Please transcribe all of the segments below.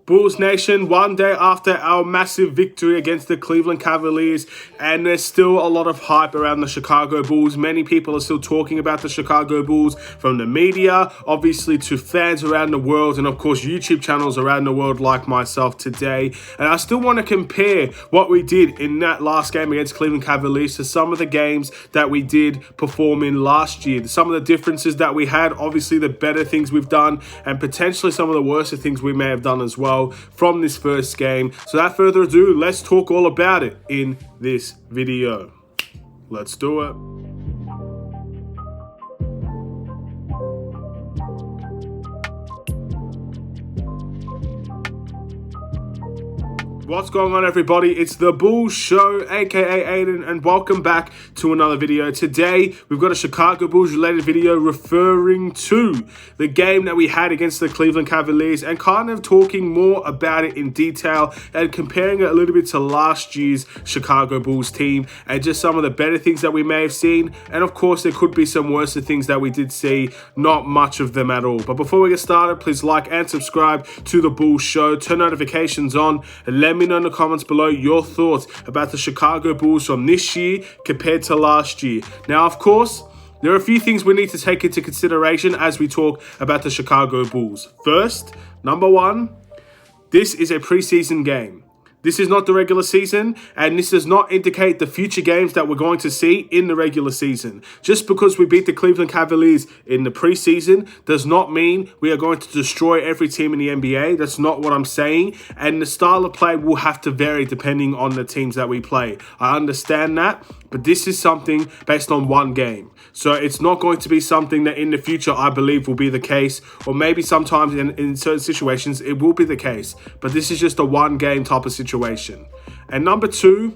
Bulls Nation, one day after our massive victory against the Cleveland Cavaliers, and there's still a lot of hype around the Chicago Bulls. Many people are still talking about the Chicago Bulls, from the media, obviously, to fans around the world, and of course YouTube channels around the world like myself today. And I still want to compare what we did in that last game against Cleveland Cavaliers to some of the games that we did perform in last year. Some of the differences that we had, obviously the better things we've done, and potentially some of the worst things we may have done as well from this first game. So without further ado, let's talk all about it in this video. Let's do it. What's going on, everybody? It's the Bulls Show, aka Aidan, and welcome back to another video. Today, we've got a Chicago Bulls related video referring to the game that we had against the Cleveland Cavaliers and kind of talking more about it in detail and comparing it a little bit to last year's Chicago Bulls team and just some of the better things that we may have seen. And of course, there could be some worse things that we did see, not much of them at all. But before we get started, please like and subscribe to the Bulls Show, turn notifications on, and let me know in the comments below your thoughts about the Chicago Bulls from this year compared to last year. Now, of course, there are a few things we need to take into consideration as we talk about the Chicago Bulls. First, number one, this is a preseason game. This is not the regular season, and this does not indicate the future games that we're going to see in the regular season. Just because we beat the Cleveland Cavaliers in the preseason does not mean we are going to destroy every team in the NBA. That's not what I'm saying. And the style of play will have to vary depending on the teams that we play. I understand that, but this is something based on one game. So it's not going to be something that in the future I believe will be the case, or maybe sometimes in certain situations it will be the case. But this is just a one game type of situation. And number two,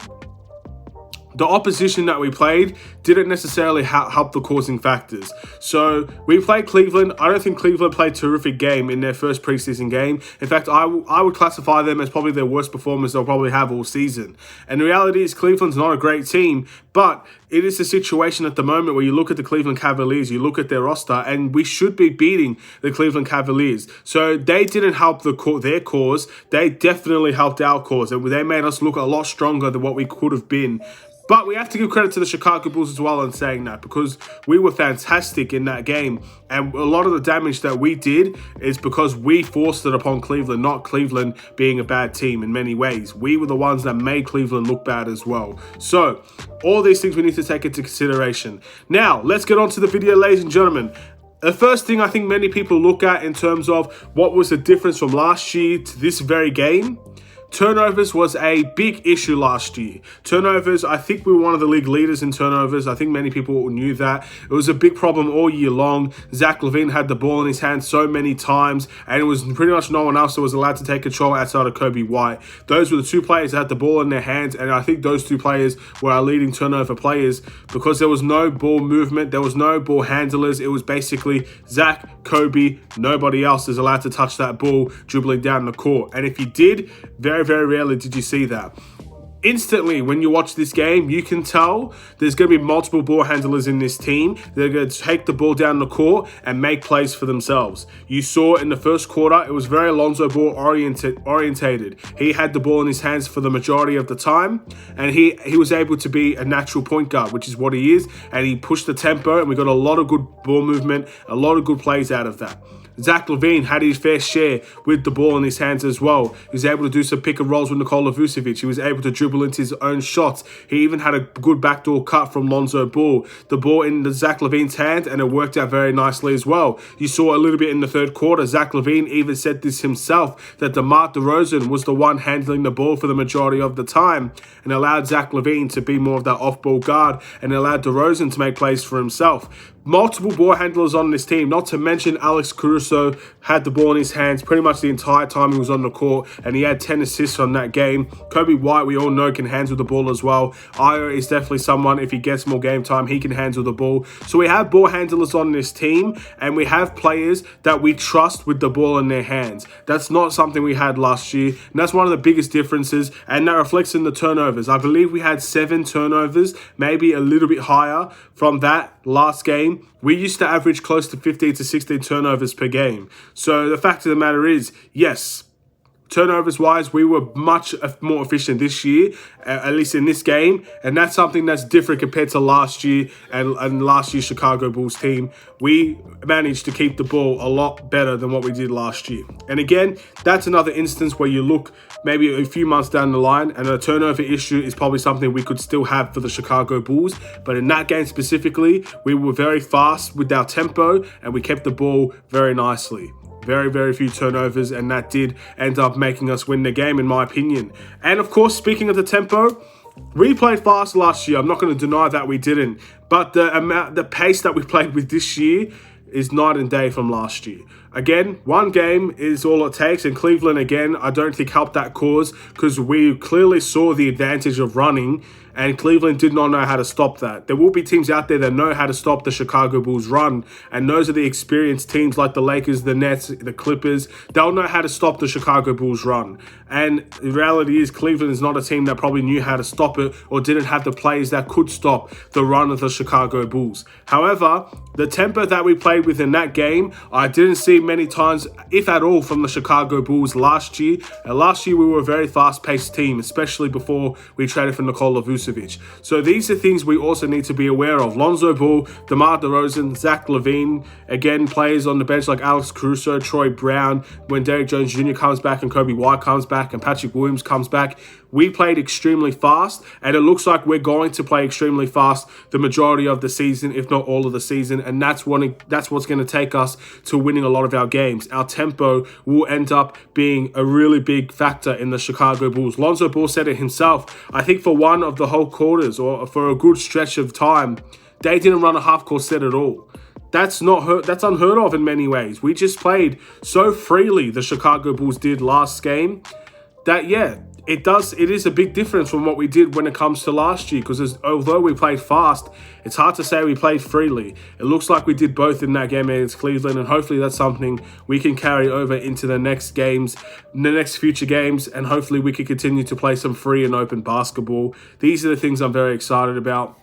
the opposition that we played didn't necessarily help the causing factors. So we played Cleveland. I don't think Cleveland played a terrific game in their first preseason game. In fact, I would classify them as probably their worst performance they'll probably have all season. And the reality is Cleveland's not a great team, but it is a situation at the moment where you look at the Cleveland Cavaliers, you look at their roster, and we should be beating the Cleveland Cavaliers. So they didn't help their cause. They definitely helped our cause. They made us look a lot stronger than what we could have been. But we have to give credit to the Chicago Bulls as well in saying that, because we were fantastic in that game. And a lot of the damage that we did is because we forced it upon Cleveland, not Cleveland being a bad team in many ways. We were the ones that made Cleveland look bad as well. So all these things we need to take into consideration. Now, let's get on to the video, ladies and gentlemen. The first thing I think many people look at in terms of what was the difference from last year to this very game, turnovers was a big issue last year. Turnovers, I think we were one of the league leaders in turnovers. I think many people knew that. It was a big problem all year long. Zach LaVine had the ball in his hand so many times, and it was pretty much no one else that was allowed to take control outside of Kobe White. Those were the two players that had the ball in their hands, and I think those two players were our leading turnover players because there was no ball movement, there was no ball handlers. It was basically Zach, Kobe, nobody else is allowed to touch that ball dribbling down the court. And if you did, very, very rarely did you see that. Instantly, when you watch this game, you can tell there's going to be multiple ball handlers in this team. They're going to take the ball down the court and make plays for themselves. You saw in the first quarter, it was very Lonzo Ball orientated. He had the ball in his hands for the majority of the time, and he was able to be a natural point guard, which is what he is, and he pushed the tempo, and we got a lot of good ball movement, a lot of good plays out of that. Zach LaVine had his fair share with the ball in his hands as well. He was able to do some pick and rolls with Nikola Vucevic. He was able to dribble into his own shots. He even had a good backdoor cut from Lonzo Ball. The ball in the Zach LaVine's hand, and it worked out very nicely as well. You saw a little bit in the third quarter. Zach LaVine even said this himself, that DeMar DeRozan was the one handling the ball for the majority of the time and allowed Zach LaVine to be more of that off-ball guard and allowed DeRozan to make plays for himself. Multiple ball handlers on this team, not to mention Alex Caruso had the ball in his hands pretty much the entire time he was on the court, and he had 10 assists on that game. Kobe White, we all know, can handle the ball as well. Io is definitely someone, if he gets more game time, he can handle the ball. So we have ball handlers on this team, and we have players that we trust with the ball in their hands. That's not something we had last year, and that's one of the biggest differences, and that reflects in the turnovers. I believe we had 7 turnovers, maybe a little bit higher from that last game. We used to average close to 15 to 16 turnovers per game. So the fact of the matter is, yes, Turnovers-wise, we were much more efficient this year, at least in this game, and that's something that's different compared to last year and last year's Chicago Bulls team. We managed to keep the ball a lot better than what we did last year. And again, that's another instance where you look maybe a few months down the line, and a turnover issue is probably something we could still have for the Chicago Bulls. But in that game specifically, we were very fast with our tempo, and we kept the ball very nicely. Very, very few turnovers, and that did end up making us win the game, in my opinion. And of course, speaking of the tempo, we played fast last year. I'm not going to deny that we didn't. But the pace that we played with this year is night and day from last year. Again, one game is all it takes, and Cleveland, again, I don't think helped that cause, because we clearly saw the advantage of running, and Cleveland did not know how to stop that. There will be teams out there that know how to stop the Chicago Bulls run, and those are the experienced teams like the Lakers, the Nets, the Clippers. They'll know how to stop the Chicago Bulls run. And the reality is Cleveland is not a team that probably knew how to stop it or didn't have the players that could stop the run of the Chicago Bulls. However, the tempo that we played with in that game, I didn't see many times, if at all, from the Chicago Bulls last year. And last year, we were a very fast-paced team, especially before we traded for Nikola Vucevic. So these are things we also need to be aware of. Lonzo Ball, DeMar DeRozan, Zach LaVine, again, players on the bench like Alex Caruso, Troy Brown, when Derrick Jones Jr. comes back and Kobe White comes back and Patrick Williams comes back. We played extremely fast, and it looks like we're going to play extremely fast the majority of the season, if not all of the season, and that's what's going to take us to winning a lot of our games. Our tempo will end up being a really big factor in the Chicago Bulls. Lonzo Ball said it himself. I think for one of the whole quarters, or for a good stretch of time, they didn't run a half-court set at all. That's unheard of in many ways. We just played so freely, the Chicago Bulls did last game, that, yeah, it is a big difference from what we did when it comes to last year, because although we played fast, it's hard to say we played freely. It looks like we did both in that game against Cleveland, and hopefully that's something we can carry over into the next games, the next future games, and hopefully we can continue to play some free and open basketball. These are the things I'm very excited about.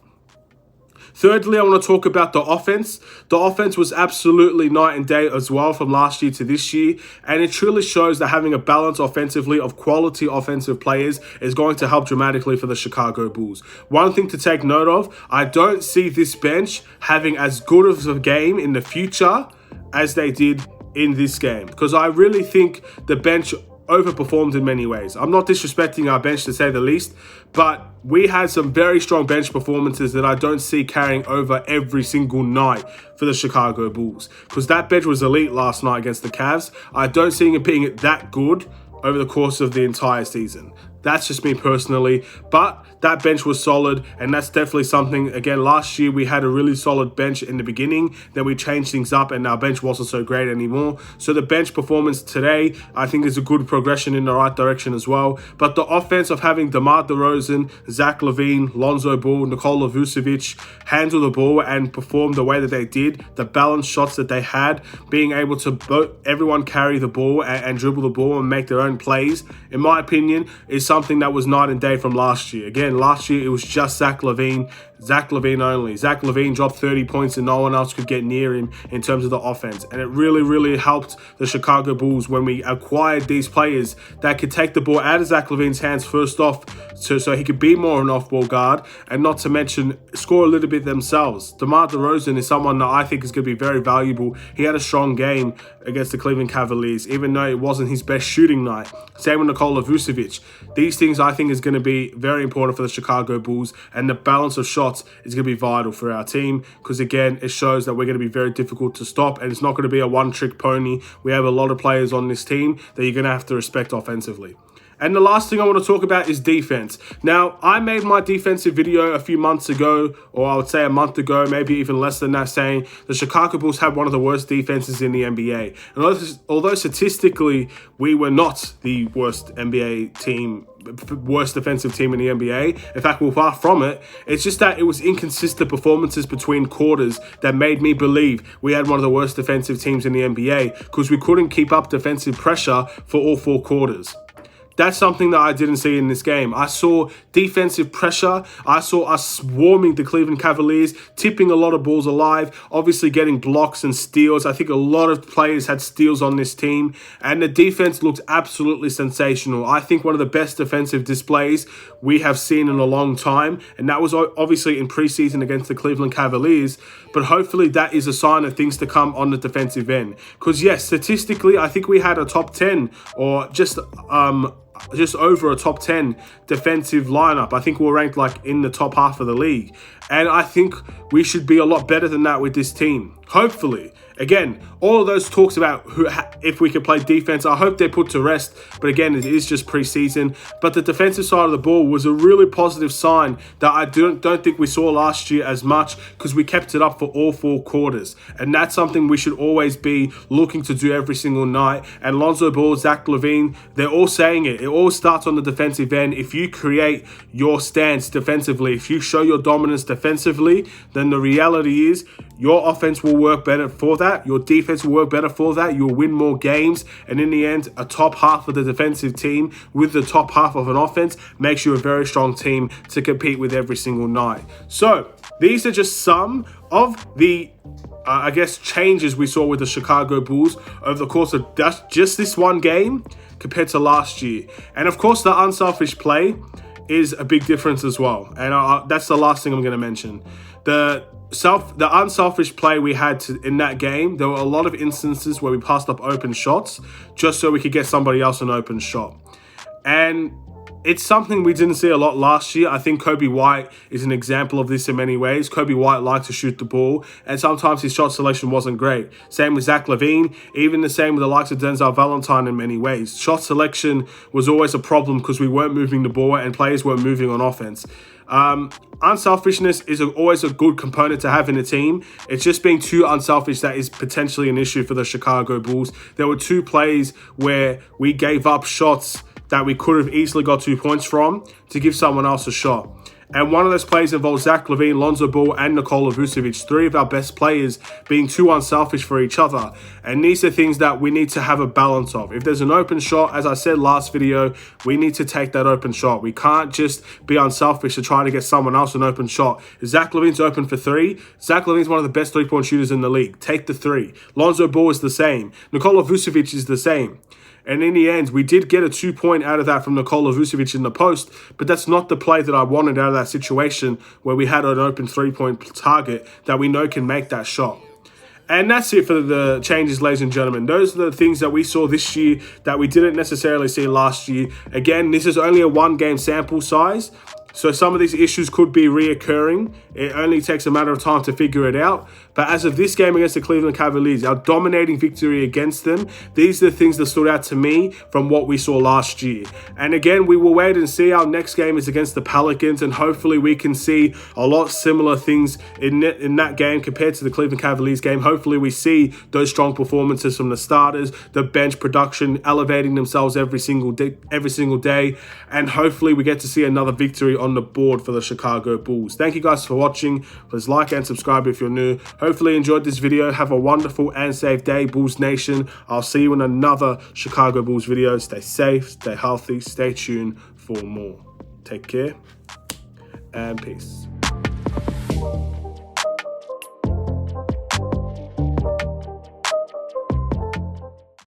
Thirdly, I want to talk about the offense. The offense was absolutely night and day as well from last year to this year, and it truly shows that having a balance offensively of quality offensive players is going to help dramatically for the Chicago Bulls. One thing to take note of, I don't see this bench having as good of a game in the future as they did in this game, because I really think the bench overperformed in many ways. I'm not disrespecting our bench, to say the least, but we had some very strong bench performances that I don't see carrying over every single night for the Chicago Bulls, because that bench was elite last night against the Cavs. I don't see it being that good over the course of the entire season. That's just me personally, but that bench was solid, and that's definitely something. Again, last year we had a really solid bench in the beginning, then we changed things up and our bench wasn't so great anymore. So the bench performance today, I think, is a good progression in the right direction as well. But the offense of having DeMar DeRozan, Zach LaVine, Lonzo Ball, Nikola Vucevic handle the ball and perform the way that they did, the balanced shots that they had, being able to everyone carry the ball and dribble the ball and make their own plays, in my opinion, is something that was night and day from last year. Again, last year it was just Zach LaVine only. Zach LaVine dropped 30 points and no one else could get near him in terms of the offense. And it really, really helped the Chicago Bulls when we acquired these players that could take the ball out of Zach LaVine's hands first off, so he could be more an off-ball guard, and not to mention score a little bit themselves. DeMar DeRozan is someone that I think is going to be very valuable. He had a strong game against the Cleveland Cavaliers, even though it wasn't his best shooting night. Same with Nikola Vucevic. These things I think is going to be very important for the Chicago Bulls, and the balance of shots is going to be vital for our team, because again, it shows that we're going to be very difficult to stop, and it's not going to be a one-trick pony. We have a lot of players on this team that you're going to have to respect offensively. And the last thing I want to talk about is defense. Now, I made my defensive video a few months ago, or I would say a month ago, maybe even less than that, saying the Chicago Bulls had one of the worst defenses in the NBA. And although statistically we were not the worst NBA team, worst defensive team in the NBA. In fact, we're far from it. It's just that it was inconsistent performances between quarters that made me believe we had one of the worst defensive teams in the NBA, because we couldn't keep up defensive pressure for all four quarters. That's something that I didn't see in this game. I saw defensive pressure. I saw us swarming the Cleveland Cavaliers, tipping a lot of balls alive, obviously getting blocks and steals. I think a lot of players had steals on this team, and the defense looked absolutely sensational. I think one of the best defensive displays we have seen in a long time, and that was obviously in preseason against the Cleveland Cavaliers, but hopefully that is a sign of things to come on the defensive end. Because yes, statistically, I think we had a top 10 or just over a top 10 defensive lineup. I think we're ranked like in the top half of the league. And I think we should be a lot better than that with this team. Hopefully. Again, all of those talks about if we could play defense, I hope they're put to rest. But again, it is just preseason. But the defensive side of the ball was a really positive sign that I don't think we saw last year as much, because we kept it up for all 4 quarters. And that's something we should always be looking to do every single night. And Lonzo Ball, Zach LaVine, they're all saying it. It all starts on the defensive end. If you create your stance defensively, if you show your dominance defensively, then the reality is your offense will work better for that. Your defense will work better for that. You'll win more games. And in the end, a top half of the defensive team with the top half of an offense makes you a very strong team to compete with every single night. So these are just some of the I guess changes we saw with the Chicago Bulls over the course of just this one game compared to last year. And of course, the unselfish play is a big difference as well. And that's the last thing I'm going to mention. The unselfish play we had in that game, there were a lot of instances where we passed up open shots just so we could get somebody else an open shot. And it's something we didn't see a lot last year. I think Kobe White is an example of this in many ways. Kobe White liked to shoot the ball, and sometimes his shot selection wasn't great. Same with Zach LaVine, even the same with the likes of Denzel Valentine in many ways. Shot selection was always a problem because we weren't moving the ball and players weren't moving on offense. Unselfishness is always a good component to have in a team. It's just being too unselfish that is potentially an issue for the Chicago Bulls. There were 2 plays where we gave up shots that we could have easily got 2 points from to give someone else a shot. And one of those plays involved Zach LaVine, Lonzo Ball, and Nikola Vucevic, 3 of our best players being too unselfish for each other. And these are things that we need to have a balance of. If there's an open shot, as I said last video, we need to take that open shot. We can't just be unselfish to try to get someone else an open shot. If Zach LaVine's open for 3, Zach LaVine's one of the best 3-point shooters in the league. Take the 3. Lonzo Ball is the same. Nikola Vucevic is the same. And in the end, we did get a 2-point out of that from Nikola Vucevic in the post, but that's not the play that I wanted out of that situation where we had an open 3-point target that we know can make that shot. And that's it for the changes, ladies and gentlemen. Those are the things that we saw this year that we didn't necessarily see last year. Again, this is only a 1-game sample size, so some of these issues could be reoccurring. It only takes a matter of time to figure it out. But as of this game against the Cleveland Cavaliers, our dominating victory against them, these are the things that stood out to me from what we saw last year. And again, we will wait and see. Our next game is against the Pelicans, and hopefully we can see a lot similar things in that game compared to the Cleveland Cavaliers game. Hopefully we see those strong performances from the starters, the bench production elevating themselves every single day, and hopefully we get to see another victory on the board for the Chicago Bulls. Thank you guys for watching. Please like and subscribe if you're new. Hopefully you enjoyed this video. Have a wonderful and safe day, Bulls Nation. I'll see you in another Chicago Bulls video. Stay safe, stay healthy, stay tuned for more. Take care and peace.